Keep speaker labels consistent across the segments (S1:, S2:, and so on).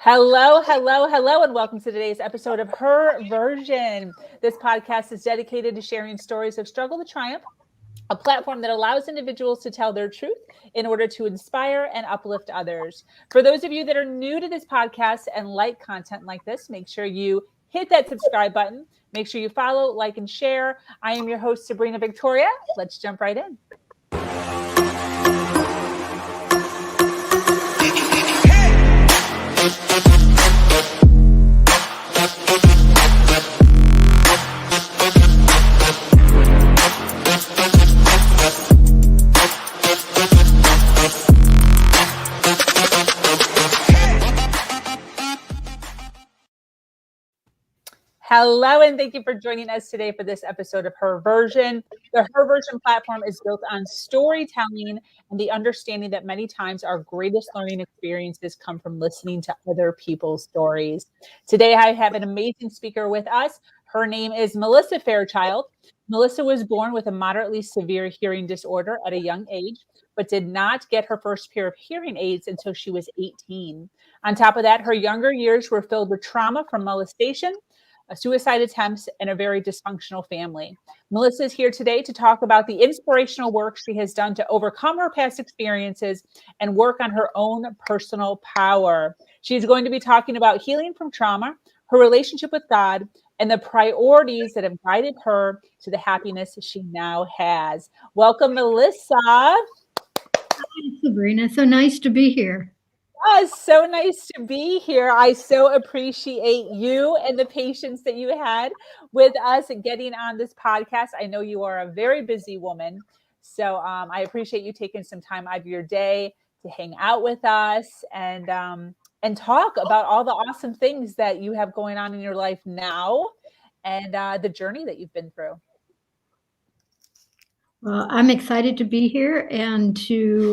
S1: Hello, hello, hello, and welcome to today's episode of Her Version. This podcast is dedicated to sharing stories of struggle to triumph, a platform that allows individuals to tell their truth in order to inspire and uplift others. For those of you that are new to this podcast and like content like this, make sure you hit that subscribe button. Make sure you follow, like, and share. I am your host, Sabrina Victoria. Let's jump right in. Hello, and thank you for joining us today for this episode of Her Version. The Her Version platform is built on storytelling and the understanding that many times our greatest learning experiences come from listening to other people's stories. Today, I have an amazing speaker with us. Her name is Melissa Fairchild. Melissa was born with a moderately severe hearing disorder at a young age, but did not get her first pair of hearing aids until she was 18. On top of that, her younger years were filled with trauma from molestation, suicide attempts, and a very dysfunctional family. Melissa is here today to talk about the inspirational work she has done to overcome her past experiences and work on her own personal power. She's going to be talking about healing from trauma, her relationship with God, and the priorities that have guided her to the happiness she now has. Welcome, Melissa.
S2: Hi, Sabrina. So nice to be here.
S1: Oh, it's so nice to be here. I so appreciate you and the patience that you had with us and getting on this podcast. I know you are a very busy woman, so I appreciate you taking some time out of your day to hang out with us and talk about all the awesome things that you have going on in your life now and the journey that you've been through.
S2: Well, I'm excited to be here and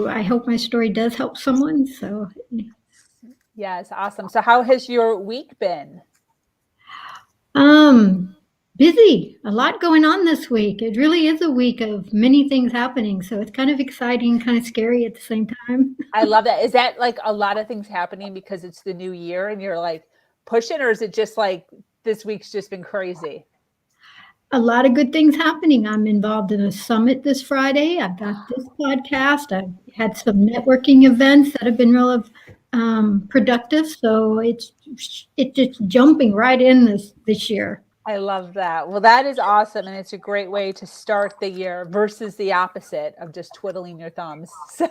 S2: I hope my story does help someone. So,
S1: yes, awesome. So how has your week been?
S2: Busy. A lot going on this week. It really is a week of many things happening. So it's kind of exciting, kind of scary at the same time.
S1: I love that. Is that like a lot of things happening because it's the new year and you're like pushing, or is it just like this week's just been crazy?
S2: A lot of good things happening. I'm involved in a summit this Friday. I've got this podcast. I've had some networking events that have been real productive. So it's just jumping right in this year.
S1: I love that. Well, that is awesome. And it's a great way to start the year versus the opposite of just twiddling your thumbs. So,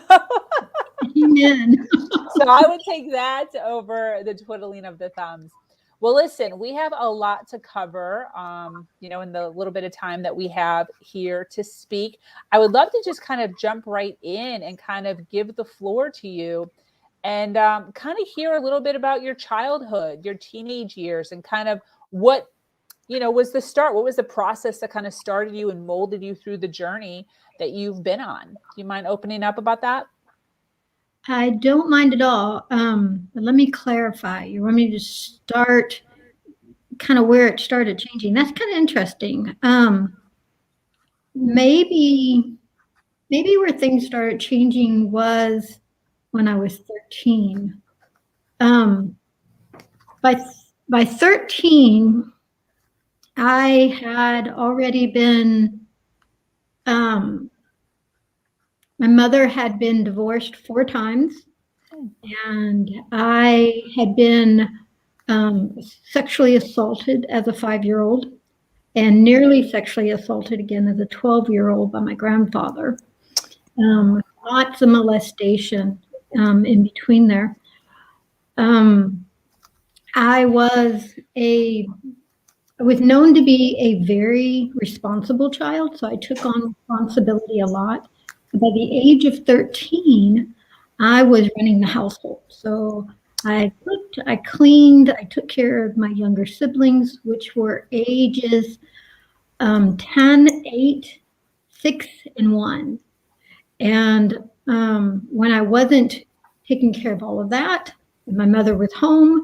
S2: Amen.
S1: So I would take that over the twiddling of the thumbs. Well, listen, we have a lot to cover, in the little bit of time that we have here to speak. I would love to just kind of jump right in and kind of give the floor to you and kind of hear a little bit about your childhood, your teenage years, and kind of what, was the start. What was the process that kind of started you and molded you through the journey that you've been on? Do you mind opening up about that?
S2: I don't mind at all. But let me clarify. You want me to start kind of where it started changing? That's kind of interesting. Maybe where things started changing was when I was 13. By 13, I had already been. My mother had been divorced 4 times, and I had been sexually assaulted as a 5-year-old and nearly sexually assaulted again as a 12-year-old by my grandfather. Lots of molestation in between there. I was known to be a very responsible child, so I took on responsibility a lot. By the age of 13, I was running the household. So I cooked, I cleaned, I took care of my younger siblings, which were ages 10, 8, 6, and 1. And when I wasn't taking care of all of that, and my mother was home,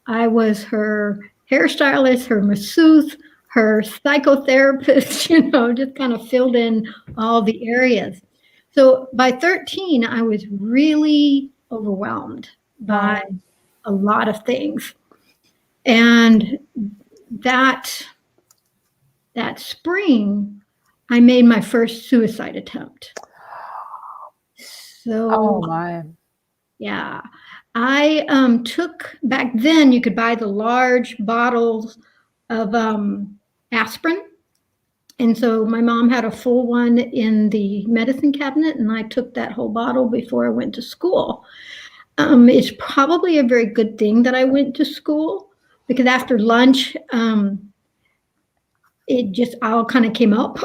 S2: I was her hairstylist, her masseuse, her psychotherapist, just kind of filled in all the areas. So by 13, I was really overwhelmed by a lot of things. And that spring, I made my first suicide attempt. So,
S1: Oh my.
S2: yeah, I took, back then you could buy the large bottles of aspirin. And so my mom had a full one in the medicine cabinet, and I took that whole bottle before I went to school. It's probably a very good thing that I went to school, because after lunch, it just all kind of came up.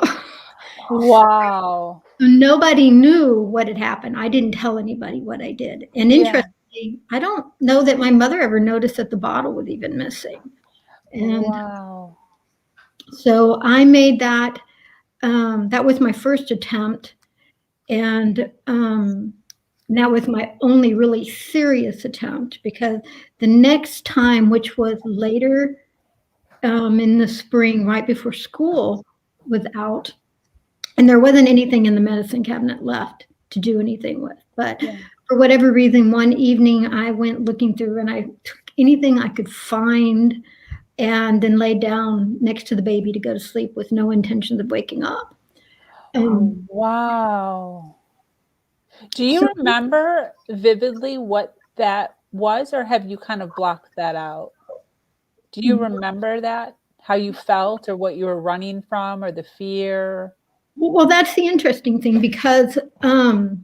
S1: Wow.
S2: Nobody knew what had happened. I didn't tell anybody what I did. And interestingly, I don't know that my mother ever noticed that the bottle was even missing. And
S1: wow.
S2: so I made that. That was my first attempt. And that was my only really serious attempt, because the next time, which was later in the spring, right before school was out, and there wasn't anything in the medicine cabinet left to do anything with. But for whatever reason, one evening I went looking through and I took anything I could find and then laid down next to the baby to go to sleep with no intention of waking up.
S1: Wow. Do you remember vividly what that was, or have you kind of blocked that out? Do you remember that? How you felt, or what you were running from, or the fear?
S2: Well, that's the interesting thing, because the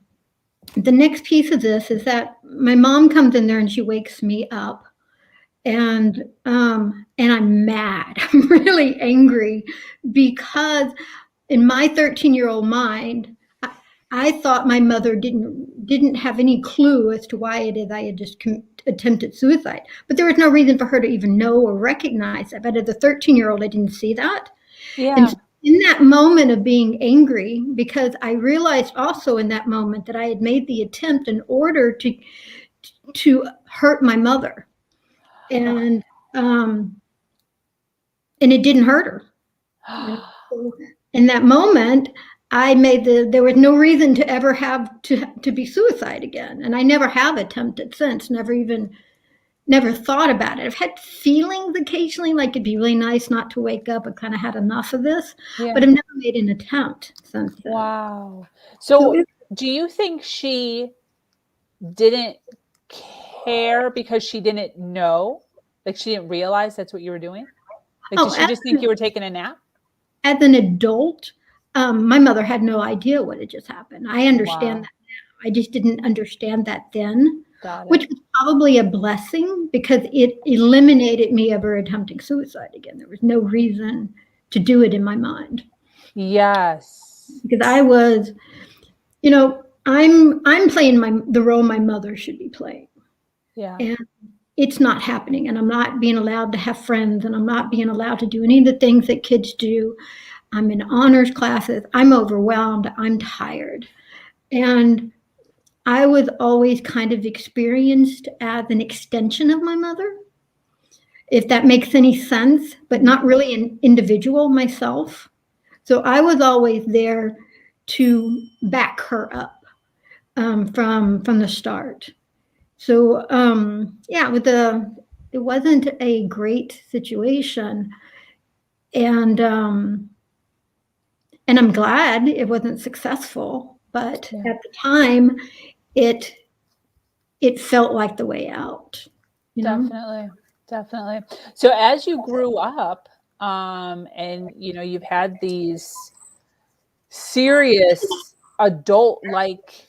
S2: next piece of this is that my mom comes in there and she wakes me up, and I'm mad. I'm really angry, because in my 13-year-old mind, I thought my mother didn't have any clue as to why it is I had just attempted suicide. But there was no reason for her to even know or recognize that. But as a 13-year-old, I didn't see that.
S1: Yeah.
S2: And in that moment of being angry, because I realized also in that moment that I had made the attempt in order to hurt my mother, and it didn't hurt her. So in that moment, I made there was no reason to ever have to be suicide again. And I never have attempted since, never thought about it. I've had feelings occasionally, like it'd be really nice not to wake up. I kind of had enough of this, but I've never made an attempt since then.
S1: Wow. So do you think she didn't care because she didn't know? Like, she didn't realize that's what you were doing? Like, did she just think you were taking a nap?
S2: As an adult, my mother had no idea what had just happened. I understand that now. I just didn't understand that then, which was probably a blessing, because it eliminated me ever attempting suicide again. There was no reason to do it in my mind.
S1: Yes.
S2: Because I was, I'm playing the role my mother should be playing.
S1: Yeah.
S2: And it's not happening, and I'm not being allowed to have friends, and I'm not being allowed to do any of the things that kids do. I'm in honors classes. I'm overwhelmed. I'm tired. And I was always kind of experienced as an extension of my mother, if that makes any sense, but not really an individual myself. So I was always there to back her up from the start. So it wasn't a great situation, and I'm glad it wasn't successful. But at the time, it felt like the way out.
S1: Definitely. So as you grew up, and you've had these serious adult-like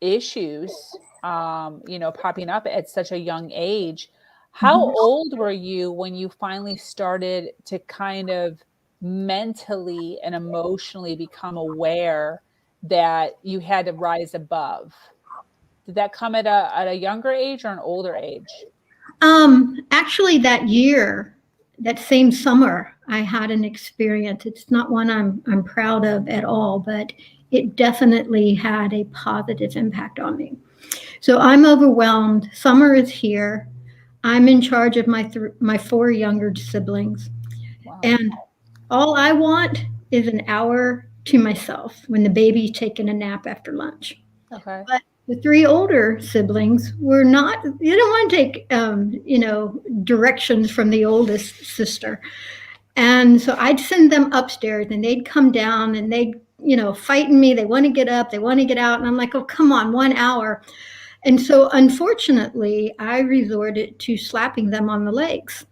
S1: issues, popping up at such a young age. How old were you when you finally started to kind of mentally and emotionally become aware that you had to rise above? Did that come at a younger age or an older age?
S2: Actually, that same summer, I had an experience. It's not one I'm proud of at all, but it definitely had a positive impact on me. So I'm overwhelmed. Summer is here. I'm in charge of my 4 younger siblings. Wow. And all I want is an hour to myself when the baby's taking a nap after lunch.
S1: Okay.
S2: But The three older siblings were not, they didn't want to take, directions from the oldest sister. And so I'd send them upstairs and they'd come down and they'd, fighting me. They want to get up, they want to get out. And I'm like, oh, come on, 1 hour. And so unfortunately, I resorted to slapping them on the legs.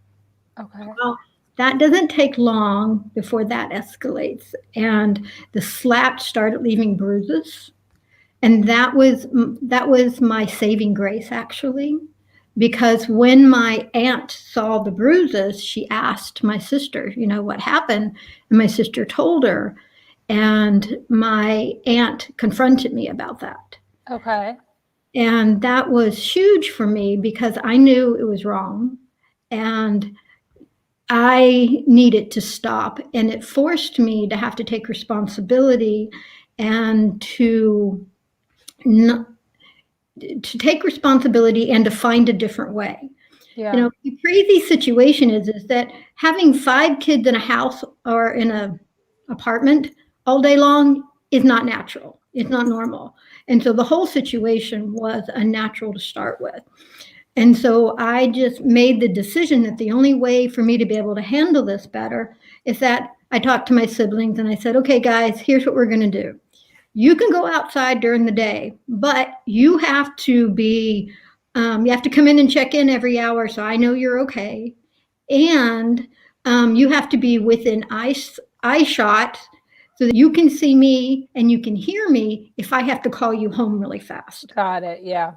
S1: Okay.
S2: Well, that doesn't take long before that escalates. And the slap started leaving bruises. And that was my saving grace, actually, because when my aunt saw the bruises, she asked my sister, what happened? And my sister told her, and my aunt confronted me about that.
S1: Okay.
S2: And that was huge for me because I knew it was wrong and I needed to stop. And it forced me to have to take responsibility and to take responsibility and to find a different way.
S1: Yeah.
S2: The crazy situation is that having 5 kids in a house or in an apartment all day long is not natural. It's not normal. And so the whole situation was unnatural to start with. And so I just made the decision that the only way for me to be able to handle this better is that I talked to my siblings and I said, okay, guys, here's what we're going to do. You can go outside during the day, but you have to you have to come in and check in every hour so I know you're okay. And you have to be within eye shot so that you can see me and you can hear me if I have to call you home really fast.
S1: Got it. Yeah.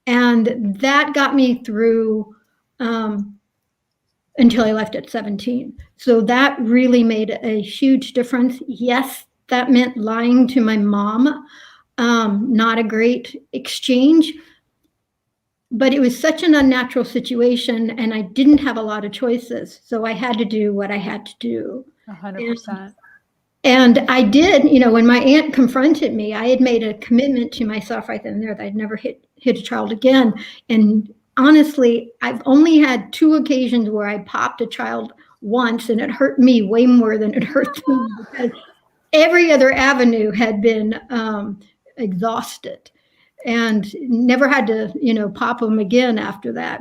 S2: And that got me through until I left at 17. So that really made a huge difference. Yes, that meant lying to my mom. Not a great exchange, but it was such an unnatural situation and I didn't have a lot of choices. So I had to do what I had to do.
S1: 100%.
S2: And I did, when my aunt confronted me, I had made a commitment to myself right then and there that I'd never hit a child again. And honestly, I've only had 2 occasions where I popped a child once and it hurt me way more than it hurt them because every other avenue had been exhausted and never had to, pop them again after that.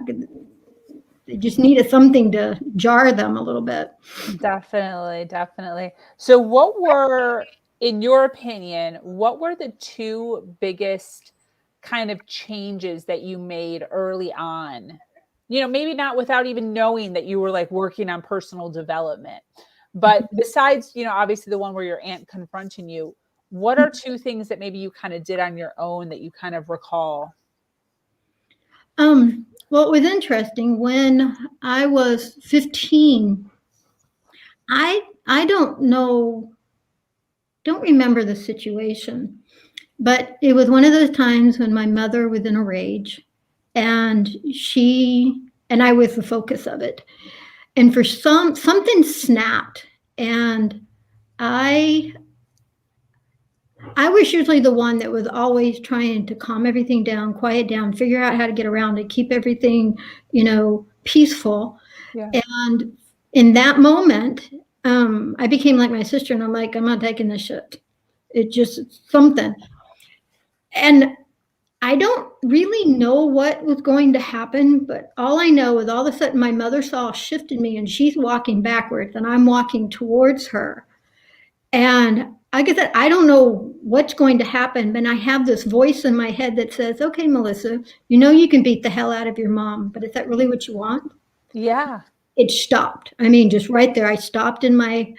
S2: They just needed something to jar them a little bit.
S1: Definitely, definitely. So what were, in your opinion, what were the 2 biggest kind of changes that you made early on? Maybe not without even knowing that you were like working on personal development, but besides, obviously the one where your aunt confronting you, what are 2 things that maybe you kind of did on your own that you kind of recall?
S2: Well, it was interesting. When I was 15, I don't remember the situation, but it was one of those times when my mother was in a rage and I was the focus of it. And for something snapped and I was usually the one that was always trying to calm everything down, quiet down, figure out how to get around it, keep everything, peaceful.
S1: Yeah.
S2: And in that moment, I became like my sister and I'm like, I'm not taking this shit. It just something. And I don't really know what was going to happen, but all I know is all of a sudden my mother saw a shift in me and she's walking backwards and I'm walking towards her. And like I said, I don't know what's going to happen, but I have this voice in my head that says, okay, Melissa, you can beat the hell out of your mom, but is that really what you want?
S1: Yeah.
S2: It stopped. I mean, just right there, I stopped in my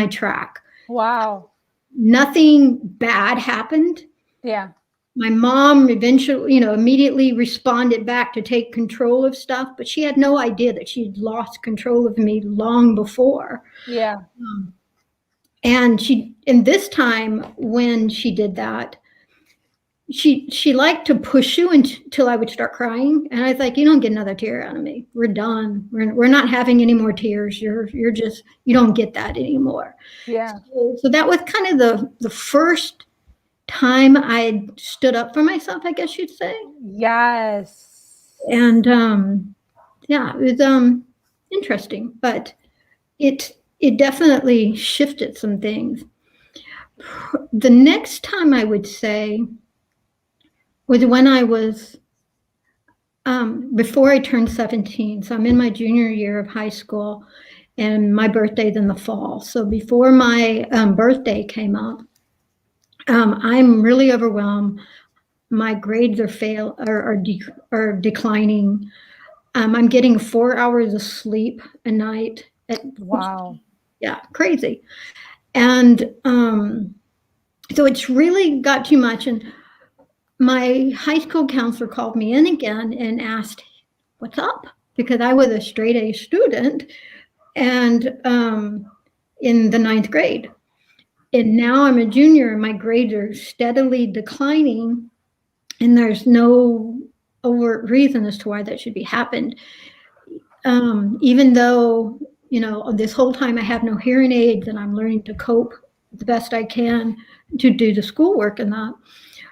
S2: track.
S1: Wow.
S2: Nothing bad happened.
S1: Yeah.
S2: My mom eventually, immediately responded back to take control of stuff, but she had no idea that she'd lost control of me long before.
S1: Yeah.
S2: And this time when she did that, she liked to push you until I would start crying. And I was like, you don't get another tear out of me. We're done. We're not having any more tears. You don't get that anymore.
S1: Yeah.
S2: So that was kind of the first time I stood up for myself, I guess you'd say.
S1: Yes.
S2: And yeah, it was interesting, but it definitely shifted some things. The next time I would say was when I was, before I turned 17. So I'm in my junior year of high school, and my birthday's in the fall. So before my birthday came up, I'm really overwhelmed. My grades are declining. I'm getting 4 hours of sleep a night.
S1: Wow.
S2: Yeah, crazy. And so it's really got too much. And my high school counselor called me in again and asked, "What's up?" Because I was a straight A student, and in the 9th grade. And now I'm a junior and my grades are steadily declining, and there's no overt reason as to why that should be happened. Even though, this whole time I have no hearing aids and I'm learning to cope the best I can to do the schoolwork and that.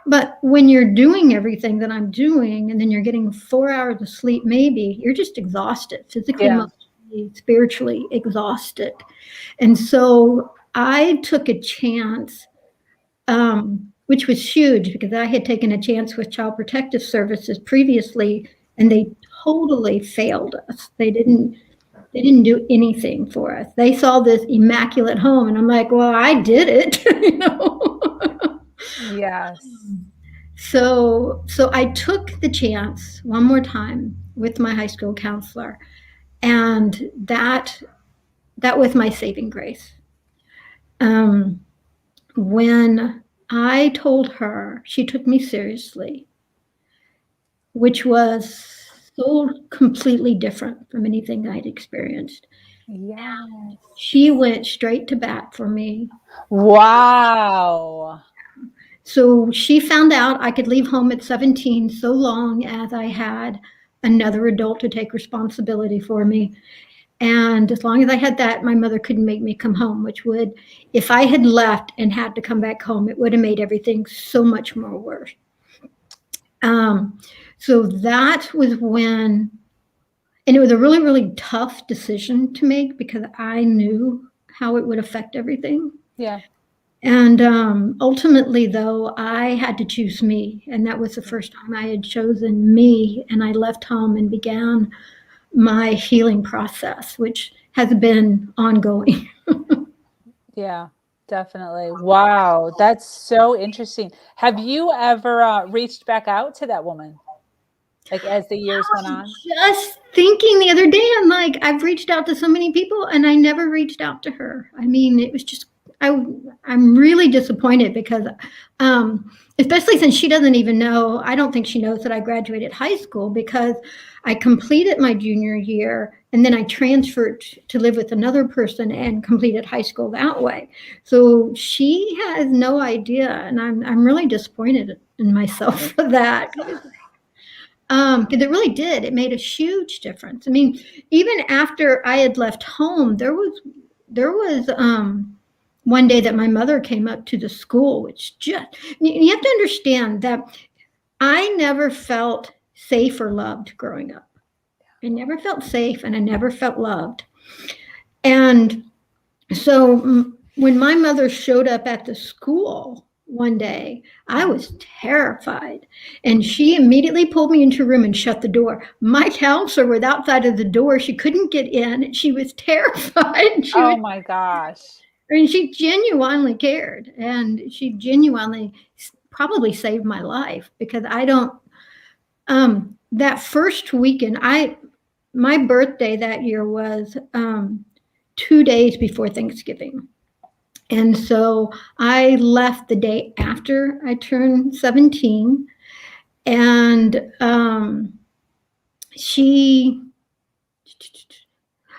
S2: But when you're doing everything that I'm doing and then you're getting 4 hours of sleep, maybe, you're just exhausted, physically, emotionally, spiritually exhausted. And so I took a chance, which was huge because I had taken a chance with Child Protective Services previously, and they totally failed us. They didn't do anything for us. They saw this immaculate home, and I'm like, well, I did it,
S1: Yes.
S2: So I took the chance one more time with my high school counselor, and that was my saving grace. When I told her, she took me seriously, which was so completely different from anything I'd experienced.
S1: Yeah.
S2: She went straight to bat for me.
S1: Wow.
S2: So she found out I could leave home at 17 so long as I had another adult to take responsibility for me. And as long as I had that, my mother couldn't make me come home, which would, if I had left and had to come back home, it would have made everything so much more worse. So that was when, and it was a really, really tough decision to make because I knew how it would affect everything.
S1: Yeah.
S2: And ultimately, though, I had to choose me. And that was the first time I had chosen me. And I left home and began my healing process, which has been ongoing.
S1: Yeah, definitely. Wow. That's so interesting. Have you ever reached back out to that woman? Like as the years went on?
S2: Just thinking the other day, I'm like, I've reached out to so many people and I never reached out to her. I mean, it was just, I'm really disappointed because, especially since she doesn't even know, I don't think she knows that I graduated high school because I completed my junior year and then I transferred to live with another person and completed high school that way. So she has no idea, and I'm really disappointed in myself for that. Because it really did. It made a huge difference. I mean, even after I had left home, there was one day that my mother came up to the school, which just, you have to understand that I never felt safe or loved growing up. I never felt safe and I never felt loved. And so when my mother showed up at the school one day, I was terrified. And she immediately pulled me into a room and shut the door. My counselor was outside of the door. She couldn't get in. She was terrified.
S1: Oh my gosh.
S2: I mean, she genuinely cared. And she genuinely probably saved my life because I don't, that first weekend, my birthday that year was 2 days before Thanksgiving. And so I left the day after I turned 17. And so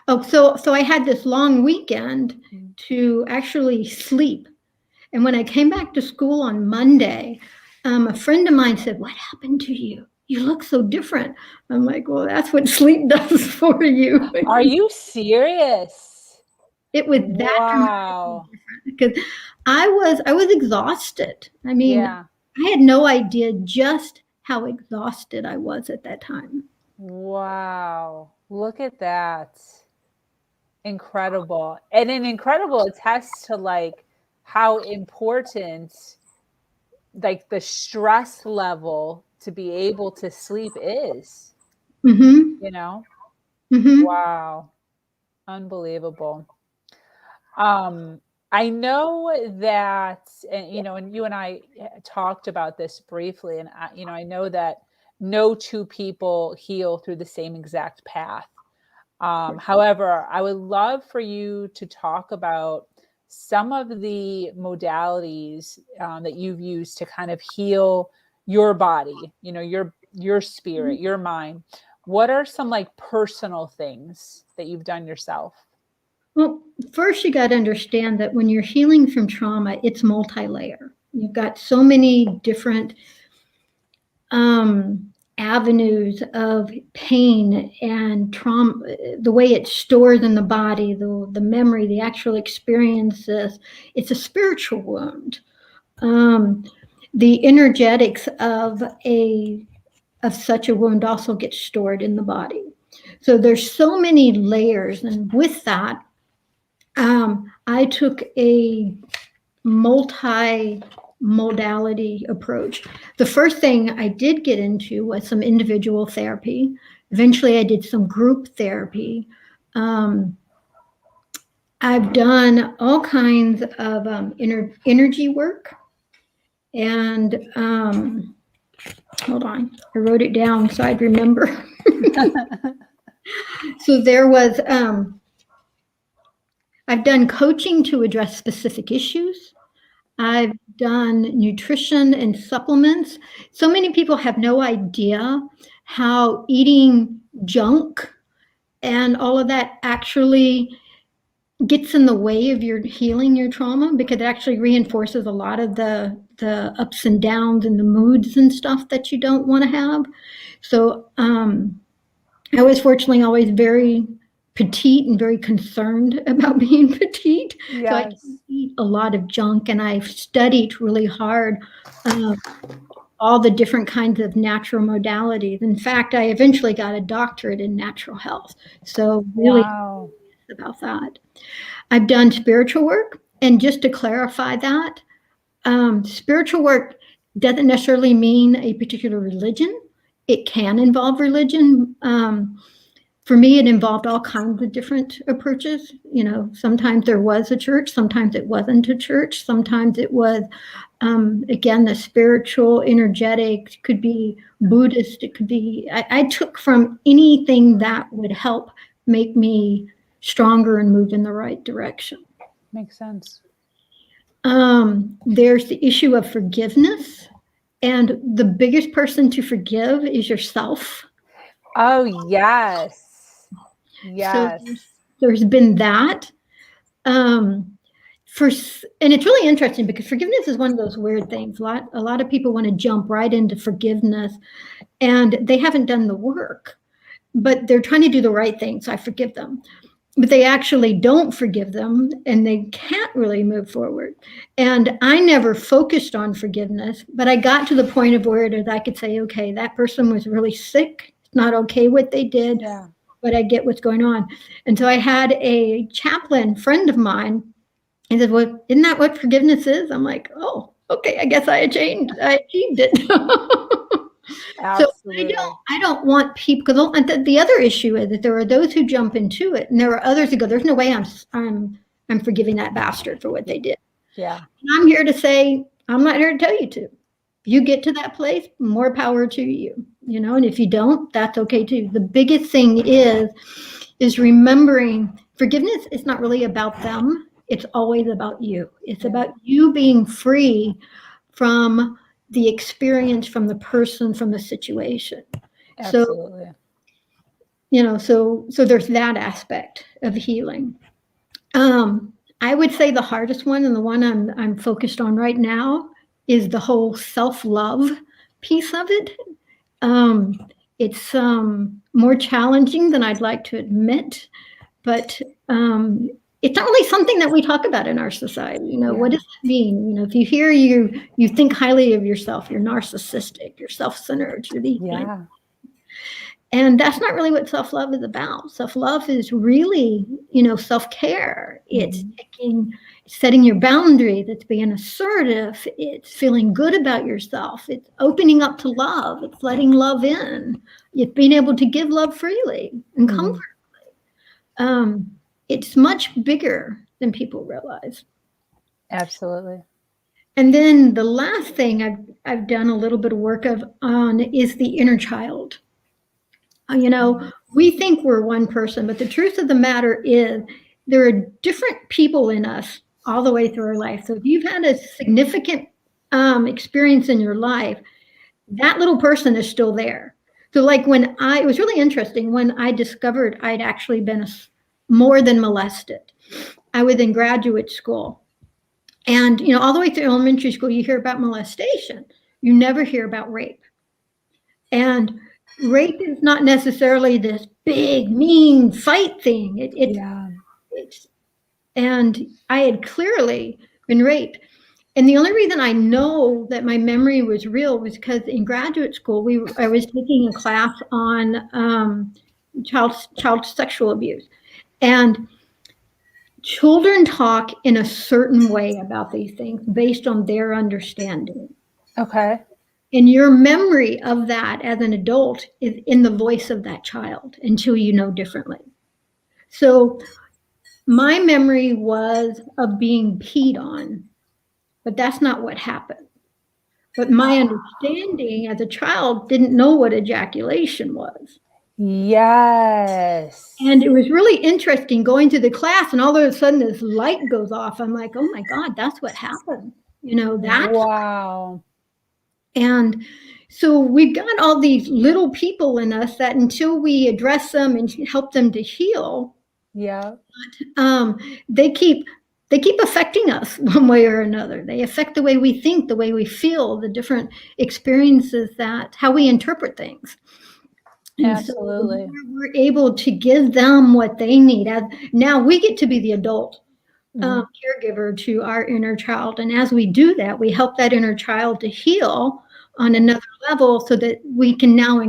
S2: I had this long weekend to actually sleep. And when I came back to school on Monday, a friend of mine said, "What happened to you? You look so different." I'm like, "Well, that's what sleep does for you."
S1: Are you serious?
S2: It was that
S1: Wow.
S2: dramatic because I was exhausted. I mean,
S1: Yeah.
S2: I had no idea just how exhausted I was at that time.
S1: Wow. Look at that. Incredible. And an incredible attest to like how important like the stress level to be able to sleep is,
S2: Mm-hmm.
S1: you know?
S2: Mm-hmm.
S1: Wow. Unbelievable. I know that, and you and I talked about this briefly, and I know that no two people heal through the same exact path. However, I would love for you to talk about some of the modalities that you've used to kind of heal your body, your spirit, your mind. What are some like personal things that you've done yourself?
S2: Well, first you got to understand that when you're healing from trauma, it's multi-layer. You've got so many different avenues of pain and trauma, the way it's stored in the body, the memory, the actual experiences. It's a spiritual wound. The energetics of such a wound also gets stored in the body. So there's so many layers, and with that, I took a multi-modality approach. The first thing I did get into was some individual therapy. Eventually, I did some group therapy. I've done all kinds of energy work. And hold on, I wrote it down so I'd remember. So there was, I've done coaching to address specific issues. I've done nutrition and supplements. So many people have no idea how eating junk and all of that actually gets in the way of your healing your trauma, because it actually reinforces a lot of the ups and downs and the moods and stuff that you don't want to have. So I was fortunately always very petite and very concerned about being petite.
S1: Yes.
S2: So I didn't eat a lot of junk, and I studied really hard all the different kinds of natural modalities. In fact, I eventually got a doctorate in natural health. So really
S1: Wow.
S2: about that. I've done spiritual work, and just to clarify that, spiritual work doesn't necessarily mean a particular religion. It can involve religion. For me, it involved all kinds of different approaches. Sometimes there was a church, sometimes it wasn't a church, sometimes it was, again, the spiritual, energetic, it could be Buddhist, it could be, I took from anything that would help make me stronger and move in the right direction.
S1: Makes sense.
S2: There's the issue of forgiveness, and the biggest person to forgive is yourself.
S1: Oh, yes. Yes.
S2: So there's been that. And it's really interesting because forgiveness is one of those weird things. A lot of people want to jump right into forgiveness, and they haven't done the work, but they're trying to do the right thing. So I forgive them, but they actually don't forgive them, and they can't really move forward. And I never focused on forgiveness, but I got to the point of where I could say, okay, that person was really sick. It's not okay what they did.
S1: Yeah.
S2: But I get what's going on. And so I had a chaplain friend of mine, and said, well, isn't that what forgiveness is? I'm like, oh, okay, I guess I achieved it.
S1: Absolutely.
S2: So I don't want people, because the other issue is that there are those who jump into it, and there are others who go, there's no way I'm forgiving that bastard for what they did.
S1: Yeah.
S2: And I'm here to say, I'm not here to tell you to. If you get to that place, more power to you, and if you don't, that's okay too. The biggest thing is remembering forgiveness is not really about them. It's always about you. It's about you being free from the experience, from the person, from the situation.
S1: Absolutely.
S2: So there's that aspect of healing. I would say the hardest one, and the one I'm focused on right now, is the whole self-love piece of it. It's more challenging than I'd like to admit, but it's not really something that we talk about in our society. What does that mean? If you hear you think highly of yourself, you're narcissistic, you're self-centered, you're the And that's not really what self-love is about. Self-love is really, self-care. It's setting your boundaries. It's being assertive. It's feeling good about yourself. It's opening up to love. It's letting love in. It's being able to give love freely and comfortably. It's much bigger than people realize.
S1: Absolutely.
S2: And then the last thing I've done a little bit of work on is the inner child. We think we're one person, but the truth of the matter is there are different people in us all the way through our life. So if you've had a significant experience in your life, that little person is still there. So like it was really interesting when I discovered I'd actually been more than molested. I was in graduate school. And, all the way through elementary school, you hear about molestation. You never hear about rape. And rape is not necessarily this big, mean fight thing. And I had clearly been raped. And the only reason I know that my memory was real was because in graduate school, I was taking a class on child sexual abuse. And children talk in a certain way about these things based on their understanding.
S1: Okay.
S2: And your memory of that as an adult is in the voice of that child until you know differently. So my memory was of being peed on, but that's not what happened. But my understanding as a child didn't know what ejaculation was.
S1: Yes.
S2: And it was really interesting going to the class and all of a sudden this light goes off. I'm like, oh my God, that's what happened. That's
S1: wow.
S2: And so we've got all these little people in us that until we address them and help them to heal, they keep affecting us one way or another. They affect the way we think, the way we feel, the different experiences, how we interpret things. And
S1: absolutely.
S2: So we're able to give them what they need. Now we get to be the adult caregiver to our inner child. And as we do that, we help that inner child to heal on another level so that we can now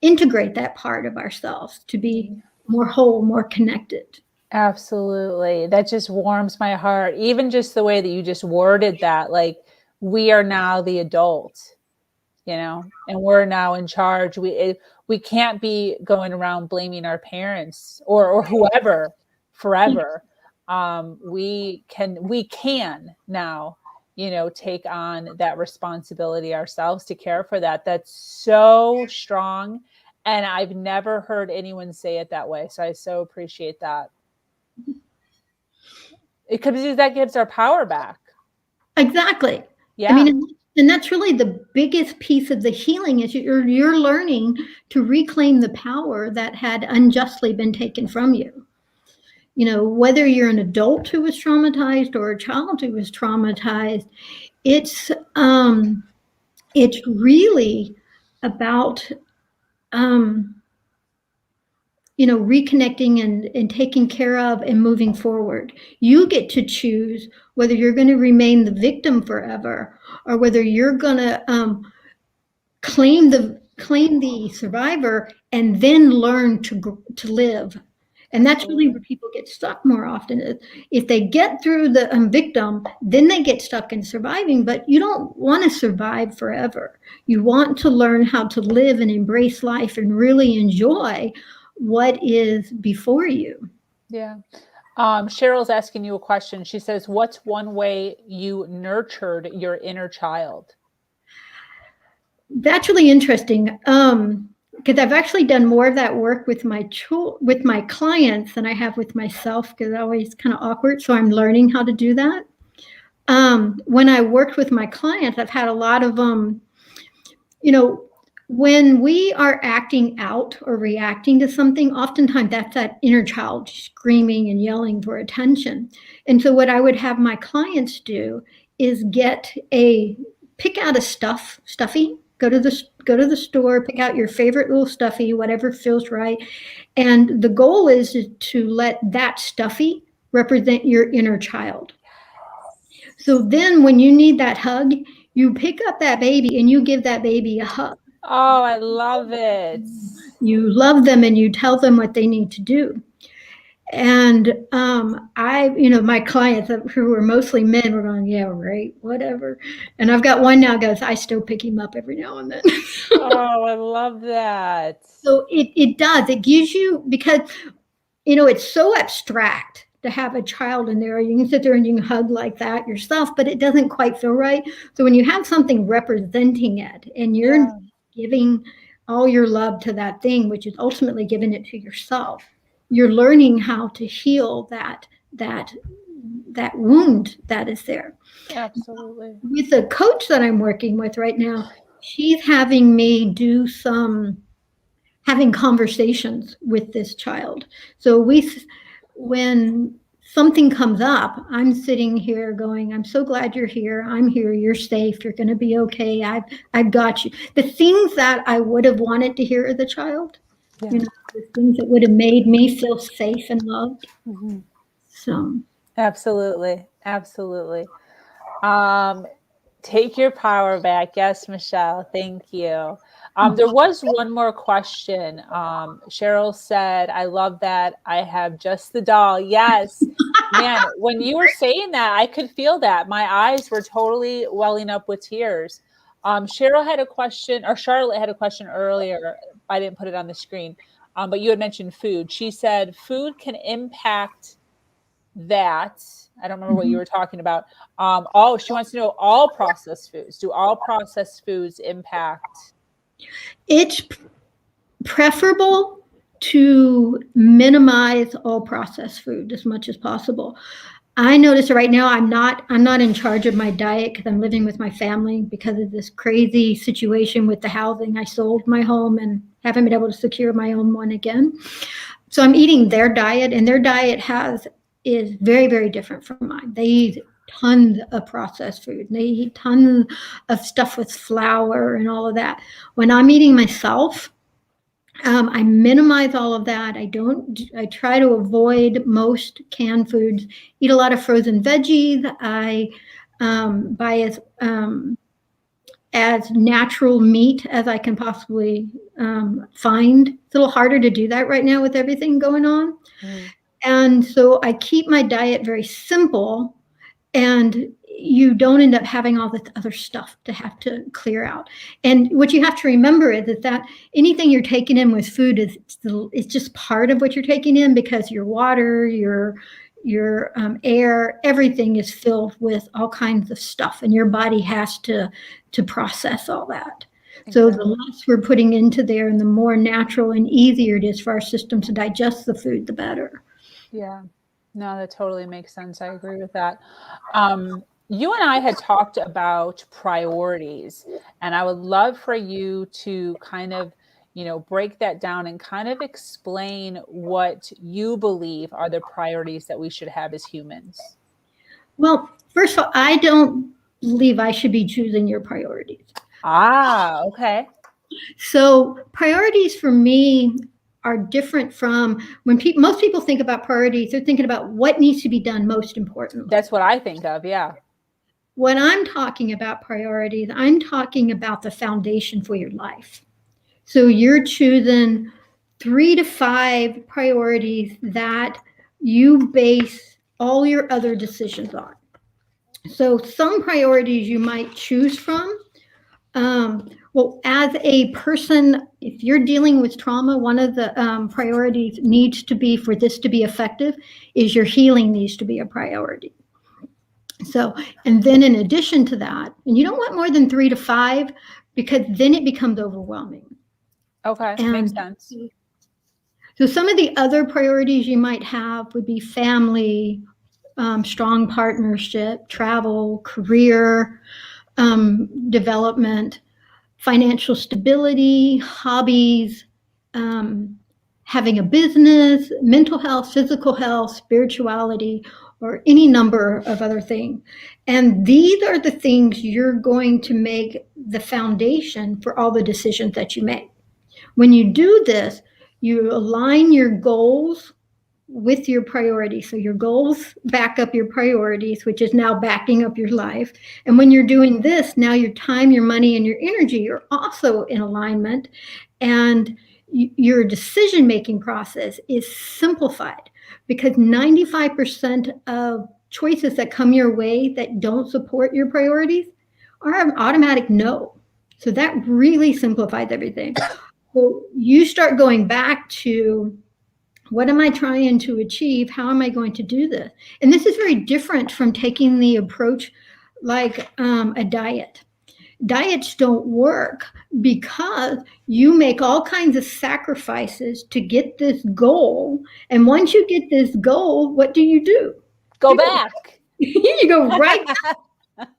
S2: integrate that part of ourselves to be more whole, more connected.
S1: Absolutely. That just warms my heart. Even just the way that you just worded that, like we are now the adult, and we're now in charge. We can't be going around blaming our parents or whoever forever. We can now, take on that responsibility ourselves to care for that. That's so strong. And I've never heard anyone say it that way. So I so appreciate that. Because that gives our power back.
S2: Exactly.
S1: Yeah.
S2: I mean, and that's really the biggest piece of the healing is you're learning to reclaim the power that had unjustly been taken from you. Whether you're an adult who was traumatized or a child who was traumatized, it's really about reconnecting and taking care of and moving forward. You get to choose whether you're going to remain the victim forever or whether you're going to claim the survivor and then learn to live. And that's really where people get stuck more often. If they get through the victim, then they get stuck in surviving, but you don't want to survive forever. You want to learn how to live and embrace life and really enjoy what is before you.
S1: Yeah. Cheryl's asking you a question. She says, what's one way you nurtured your inner child?
S2: That's really interesting. Because I've actually done more of that work with my clients than I have with myself, because it's always kind of awkward. So I'm learning how to do that. When I worked with my clients, I've had a lot of when we are acting out or reacting to something, oftentimes that's that inner child screaming and yelling for attention. And so what I would have my clients do is pick out a stuffy. Go to the store, pick out your favorite little stuffy, whatever feels right. And the goal is to let that stuffy represent your inner child. So then when you need that hug, you pick up that baby and you give that baby a hug.
S1: Oh, I love it.
S2: You love them and you tell them what they need to do. And my clients who were mostly men were going, yeah, right, whatever. And I've got one now goes, I still pick him up every now and then.
S1: Oh, I love that.
S2: So it does. It gives you, because, it's so abstract to have a child in there. You can sit there and you can hug like that yourself, but it doesn't quite feel right. So when you have something representing it and you're giving all your love to that thing, which is ultimately giving it to yourself, you're learning how to heal that wound that is there.
S1: Absolutely.
S2: With the coach that I'm working with right now, she's having me do having conversations with this child. So when something comes up, I'm sitting here going, I'm so glad you're here. I'm here. You're safe. You're going to be okay. I've got you. The things that I would have wanted to hear as a child, the things that would have made me feel safe and loved.
S1: Mm-hmm.
S2: So.
S1: Absolutely. Absolutely. Take your power back. Yes, Michelle. Thank you. There was one more question. Cheryl said, I love that. I have just the doll. Yes. Man, when you were saying that, I could feel that. My eyes were totally welling up with tears. Cheryl had a question, or Charlotte had a question earlier. I didn't put it on the screen, but you had mentioned food. She said food can impact that. I don't remember what you were talking about. She wants to know all processed foods. Do all processed foods impact?
S2: It's preferable to minimize all processed food as much as possible. I notice right now I'm not in charge of my diet because I'm living with my family because of this crazy situation with the housing. I sold my home and haven't been able to secure my own one again. So I'm eating their diet, and their diet is very, very different from mine. They eat tons of processed food. They eat tons of stuff with flour and all of that. When I'm eating myself, I minimize all of that. I try to avoid most canned foods, eat a lot of frozen veggies. I buy as natural meat as I can possibly find. It's a little harder to do that right now with everything going on. And so I keep my diet very simple, and you don't end up having all this other stuff to have to clear out. And what you have to remember is that anything you're taking in with food is just part of what you're taking in, because your water, your air, everything is filled with all kinds of stuff, and your body has to process all that. Exactly. So the less we're putting into there and the more natural and easier it is for our system to digest the food, the better.
S1: Yeah, no, that totally makes sense. I agree with that. You and I had talked about priorities, and I would love for you to kind of, break that down and kind of explain what you believe are the priorities that we should have as humans.
S2: Well, first of all, I don't believe I should be choosing your priorities.
S1: Okay.
S2: So priorities for me are different from when most people think about priorities. They're thinking about what needs to be done most importantly.
S1: That's what I think of. Yeah.
S2: When I'm talking about priorities, I'm talking about the foundation for your life. So you're choosing 3 to 5 priorities that you base all your other decisions on. So some priorities you might choose from. Well, as a person, if you're dealing with trauma, one of the priorities needs to be, for this to be effective, is your healing needs to be a priority. So, and then in addition to that, and you don't want more than 3 to 5, because then it becomes overwhelming.
S1: Okay, makes sense.
S2: So some of the other priorities you might have would be family, strong partnership, travel, career, development, financial stability, hobbies, having a business, mental health, physical health, spirituality, or any number of other things. And these are the things you're going to make the foundation for all the decisions that you make. When you do this, you align your goals with your priorities. So your goals back up your priorities, which is now backing up your life. And when you're doing this, now your time, your money, and your energy are also in alignment. And your decision-making process is simplified, because 95% of choices that come your way that don't support your priorities are an automatic no. So that really simplifies everything. So you start going back to, what am I trying to achieve? How am I going to do this? And this is very different from taking the approach like a diet. Diets don't work because you make all kinds of sacrifices to get this goal. And once you get this goal, what do?
S1: Go back.
S2: You go right back.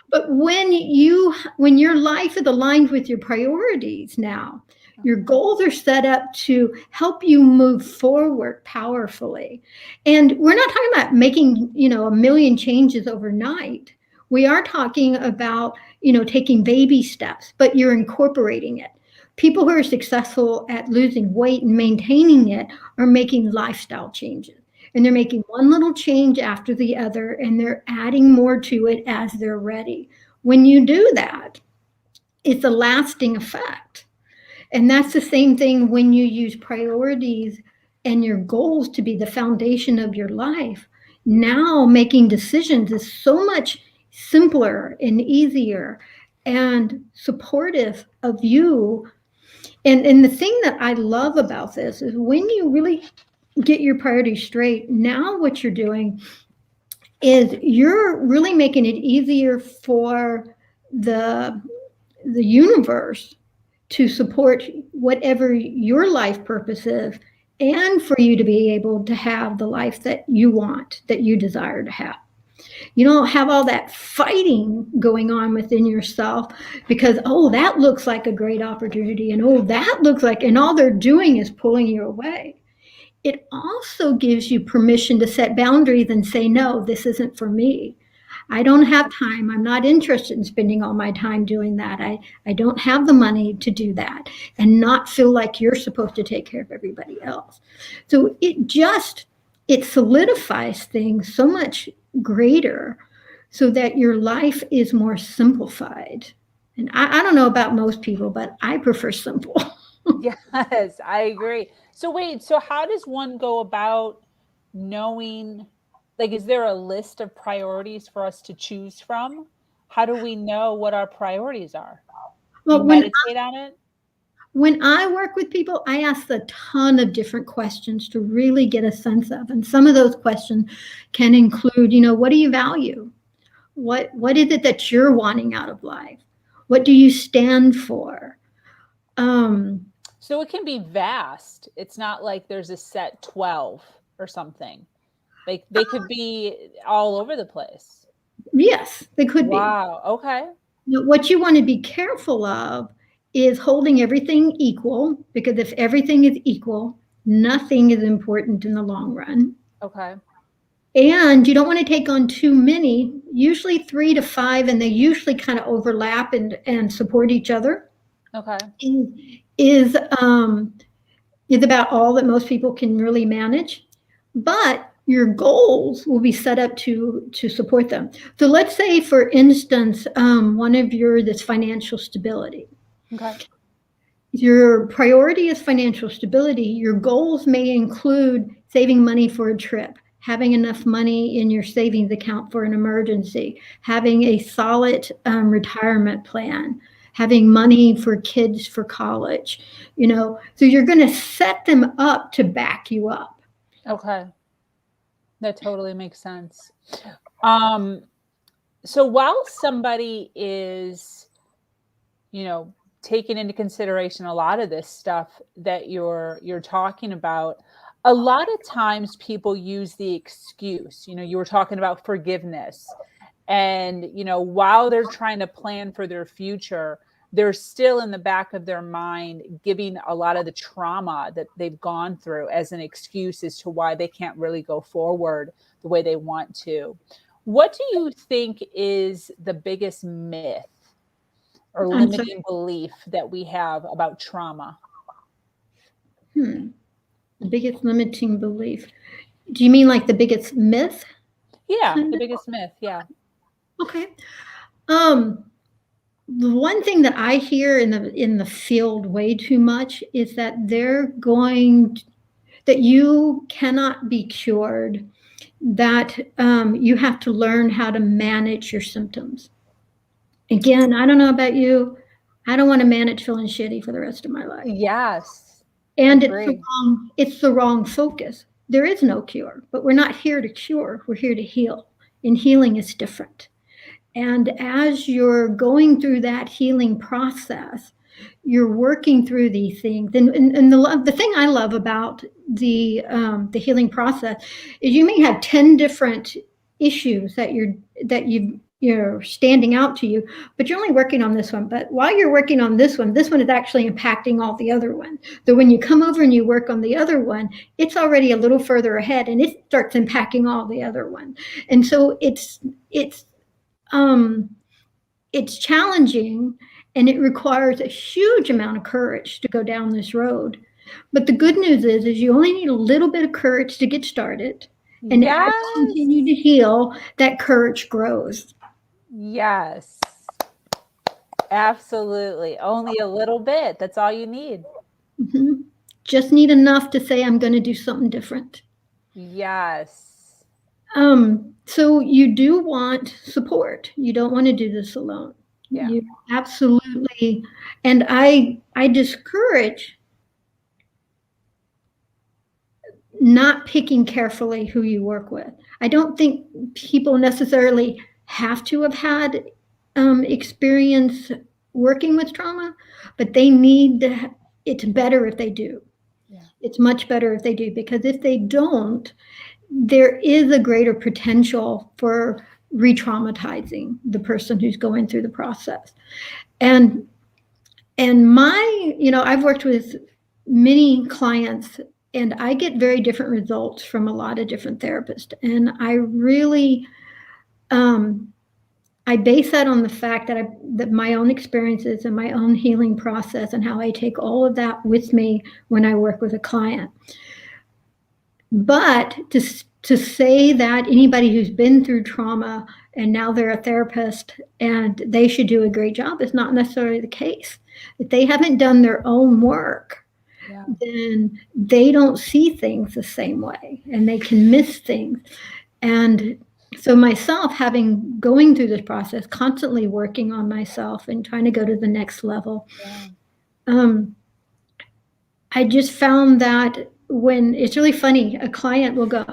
S2: But when your life is aligned with your priorities now, your goals are set up to help you move forward powerfully. And we're not talking about making, a million changes overnight. We are talking about, taking baby steps, but you're incorporating it. People who are successful at losing weight and maintaining it are making lifestyle changes. And they're making one little change after the other, and they're adding more to it as they're ready. When you do that, it's a lasting effect. And that's the same thing when you use priorities and your goals to be the foundation of your life. Now making decisions is so much simpler and easier and supportive of you. And the thing that I love about this is when you really get your priorities straight, now what you're doing is you're really making it easier for the universe to support whatever your life purpose is, and for you to be able to have the life that you want, that you desire to have. You don't have all that fighting going on within yourself because, oh, that looks like a great opportunity, and oh, that looks like, and all they're doing is pulling you away. It also gives you permission to set boundaries and say, no, this isn't for me. I don't have time. I'm not interested in spending all my time doing that. I don't have the money to do that, and not feel like you're supposed to take care of everybody else. So it solidifies things so much greater so that your life is more simplified. And I don't know about most people, but I prefer simple.
S1: Yes, I agree. So wait, so how does one go about knowing, like, is there a list of priorities for us to choose from? How do we know what our priorities are?
S2: Well,
S1: You meditate on it?
S2: when I work with people, I ask a ton of different questions to really get a sense of. And some of those questions can include, what do you value? What is it that you're wanting out of life? What do you stand for?
S1: So it can be vast. It's not like there's a set 12 or something. Like they could be all over the place.
S2: Yes, they could be.
S1: Wow. Okay.
S2: What you want to be careful of is holding everything equal, because if everything is equal, nothing is important in the long run.
S1: Okay.
S2: And you don't want to take on too many, usually 3 to 5, and they usually kind of overlap and support each other.
S1: Okay.
S2: Is about all that most people can really manage. But your goals will be set up to support them. So let's say, for instance, one of this financial stability.
S1: Okay.
S2: Your priority is financial stability. Your goals may include saving money for a trip, having enough money in your savings account for an emergency, having a solid retirement plan, having money for kids for college, so you're going to set them up to back you up.
S1: Okay. That totally makes sense. So while somebody is, taking into consideration a lot of this stuff that you're talking about, a lot of times people use the excuse, you were talking about forgiveness, and, while they're trying to plan for their future, they're still in the back of their mind giving a lot of the trauma that they've gone through as an excuse as to why they can't really go forward the way they want to. What do you think is the biggest myth or limiting belief that we have about trauma?
S2: The biggest limiting belief. Do you mean like the biggest myth?
S1: Yeah,
S2: Kind
S1: the
S2: of?
S1: biggest myth. Yeah.
S2: Okay. Um, the one thing that I hear in the field way too much is that that you cannot be cured, that you have to learn how to manage your symptoms. Again, I don't know about you. I don't want to manage feeling shitty for the rest of my life.
S1: Yes.
S2: And
S1: Agree.
S2: it's the wrong focus. There is no cure, but we're not here to cure. We're here to heal. And healing is different. And as you're going through that healing process, you're working through these things. And the thing I love about the healing process is you may have 10 different issues that you're standing out to you, but you're only working on this one. But while you're working on this one is actually impacting all the other ones. So when you come over and you work on the other one, it's already a little further ahead and it starts impacting all the other ones. And so um, it's challenging and it requires a huge amount of courage to go down this road. But the good news is you only need a little bit of courage to get started. And as
S1: Yes.
S2: you continue to heal, that courage grows.
S1: Yes. Absolutely. Only a little bit. That's all you need.
S2: Mm-hmm. Just need enough to say, I'm going to do something different.
S1: Yes.
S2: So you do want support. You don't want to do this alone.
S1: Yeah.
S2: You absolutely. And I discourage not picking carefully who you work with. I don't think people necessarily have to have had experience working with trauma, but they need to, it's better if they do.
S1: Yeah.
S2: It's much better if they do, because if they don't, there is a greater potential for re-traumatizing the person who's going through the process. And I've worked with many clients and I get very different results from a lot of different therapists. And I really, I base that on the fact that my own experiences and my own healing process and how I take all of that with me when I work with a client. But to say that anybody who's been through trauma and now they're a therapist and they should do a great job is not necessarily the case. If they haven't done their own work,
S1: Yeah.
S2: then they don't see things the same way and they can miss things. And so myself, going through this process, constantly working on myself and trying to go to the next level, I just found that when it's really funny, a client will go,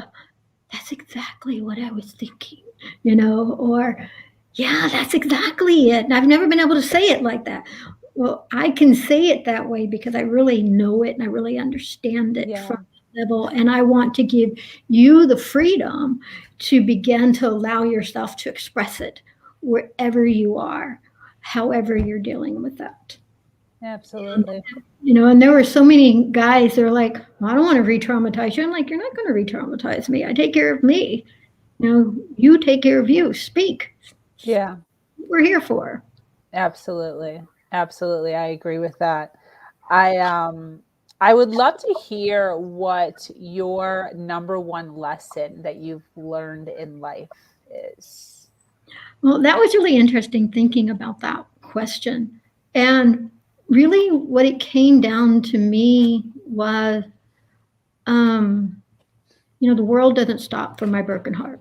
S2: that's exactly what I was thinking, or yeah, that's exactly it. And I've never been able to say it like that. Well, I can say it that way because I really know it and I really understand it from that level. And I want to give you the freedom to begin to allow yourself to express it wherever you are, however you're dealing with that.
S1: Absolutely.
S2: And there were so many guys that are like, well, I don't want to re-traumatize you. I'm like, you're not going to re-traumatize me. I take care of me. You take care of you. Speak.
S1: Yeah.
S2: We're here for.
S1: Absolutely. Absolutely. I agree with that. I would love to hear what your number one lesson that you've learned in life is.
S2: Well, that was really interesting thinking about that question. And really what it came down to me was, the world doesn't stop for my broken heart.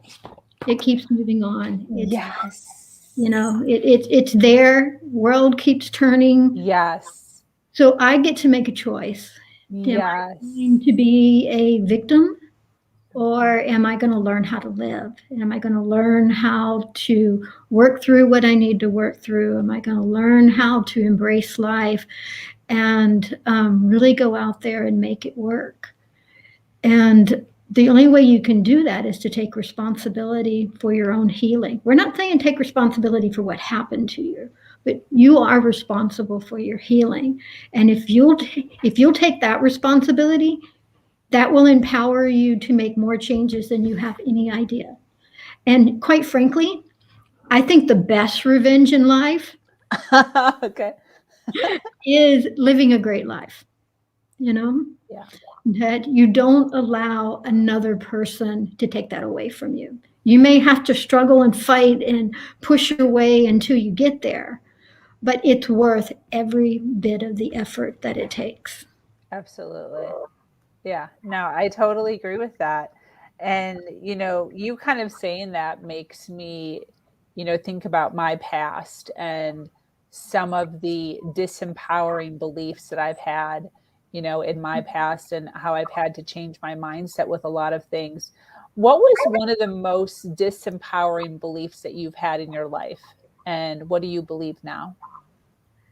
S2: It keeps moving on.
S1: Yes.
S2: It's there. World keeps turning.
S1: Yes.
S2: So I get to make a choice.
S1: Yes.
S2: Am I going to be a victim, or am I going to learn how to live? Am I going to learn how to work through what I need to work through? Am I going to learn how to embrace life and really go out there and make it work? And the only way you can do that is to take responsibility for your own healing. We're not saying take responsibility for what happened to you, but you are responsible for your healing. And if you'll take that responsibility, that will empower you to make more changes than you have any idea. And quite frankly, I think the best revenge in life
S1: okay.
S2: is living a great life.
S1: Yeah.
S2: that you don't allow another person to take that away from you. You may have to struggle and fight and push your way until you get there, but it's worth every bit of the effort that it takes.
S1: Absolutely. Yeah, no, I totally agree with that. And, you kind of saying that makes me, think about my past and some of the disempowering beliefs that I've had, in my past and how I've had to change my mindset with a lot of things. What was one of the most disempowering beliefs that you've had in your life? And what do you believe now?